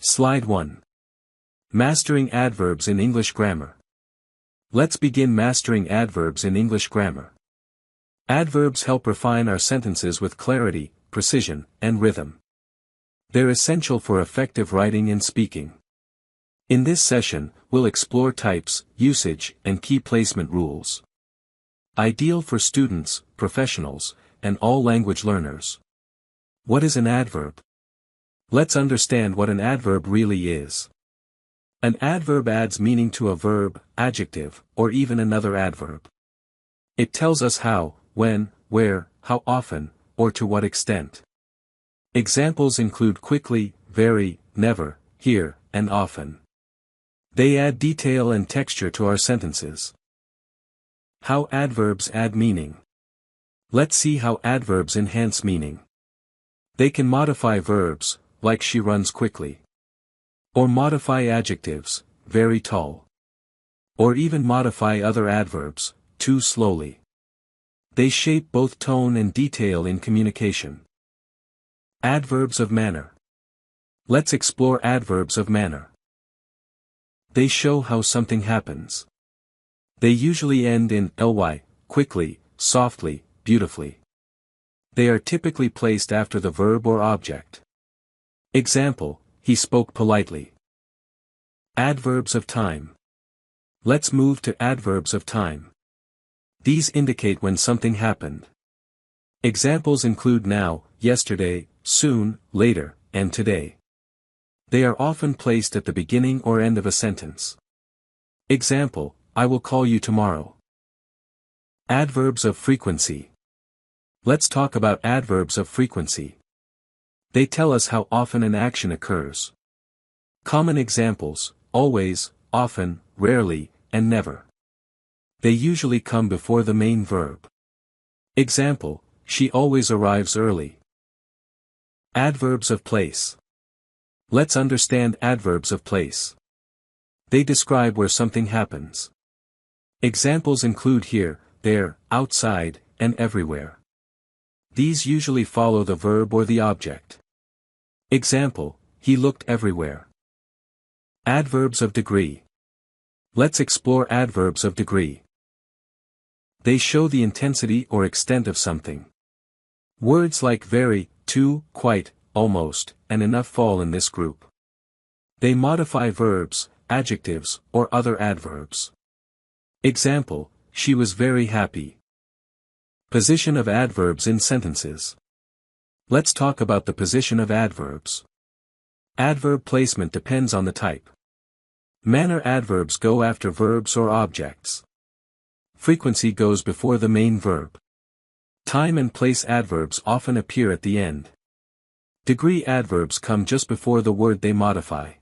Slide 1. Mastering adverbs in English grammar. Let's begin mastering adverbs in English grammar. Adverbs help refine our sentences with clarity, precision, and rhythm. They're essential for effective writing and speaking. In this session, we'll explore types, usage, and key placement rules. Ideal for students, professionals, and all language learners. What is an adverb? Let's understand what an adverb really is. An adverb adds meaning to a verb, adjective, or even another adverb. It tells us how, when, where, how often, or to what extent. Examples include quickly, very, never, here, and often. They add detail and texture to our sentences. How adverbs add meaning. Let's see how adverbs enhance meaning. They can modify verbs, like she runs quickly. Or modify adjectives, very tall. Or even modify other adverbs, too slowly. They shape both tone and detail in communication. Adverbs of manner. Let's explore adverbs of manner. They show how something happens. They usually end in ly, quickly, softly, beautifully. They are typically placed after the verb or object. Example, he spoke politely. Adverbs of time. Let's move to adverbs of time. These indicate when something happened. Examples include now, yesterday, soon, later, and today. They are often placed at the beginning or end of a sentence. Example, I will call you tomorrow. Adverbs of frequency. Let's talk about adverbs of frequency. They tell us how often an action occurs. Common examples, always, often, rarely, and never. They usually come before the main verb. Example, she always arrives early. Adverbs of place. Let's understand adverbs of place. They describe where something happens. Examples include here, there, outside, and everywhere. These usually follow the verb or the object. Example, he looked everywhere. Adverbs of degree. Let's explore adverbs of degree. They show the intensity or extent of something. Words like very, too, quite, almost, and enough fall in this group. They modify verbs, adjectives, or other adverbs. Example, she was very happy. Position of adverbs in sentences. Let's talk about the position of adverbs. Adverb placement depends on the type. Manner adverbs go after verbs or objects. Frequency goes before the main verb. Time and place adverbs often appear at the end. Degree adverbs come just before the word they modify.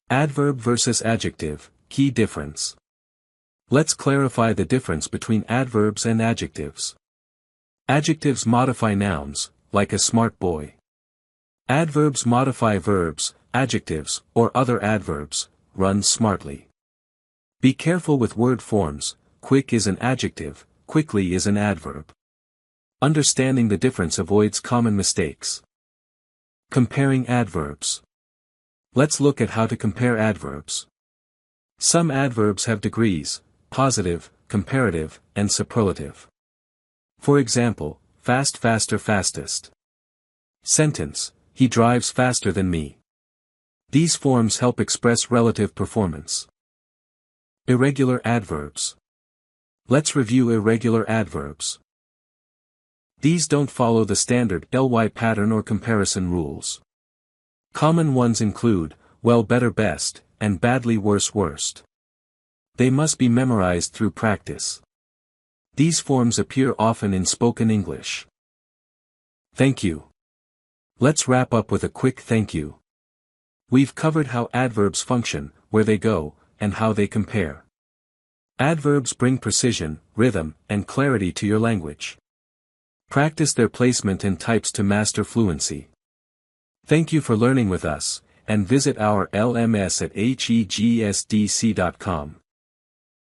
Adverb versus adjective, key difference. Let's clarify the difference between adverbs and adjectives. Adjectives modify nouns, like a smart boy. Adverbs modify verbs, adjectives, or other adverbs, run smartly. Be careful with word forms, quick is an adjective, quickly is an adverb. Understanding the difference avoids common mistakes. Comparing adverbs. Let's look at how to compare adverbs. Some adverbs have degrees, positive, comparative, and superlative. For example, fast, faster, fastest. Sentence, he drives faster than me. These forms help express relative performance. Irregular adverbs. Let's review irregular adverbs. These don't follow the standard ly pattern or comparison rules. Common ones include, well, better, best, and badly, worse, worst. They must be memorized through practice. These forms appear often in spoken English. Thank you. Let's wrap up with a quick thank you. We've covered how adverbs function, where they go, and how they compare. Adverbs bring precision, rhythm, and clarity to your language. Practice their placement and types to master fluency. Thank you for learning with us, and visit our LMS at hegsdc.com.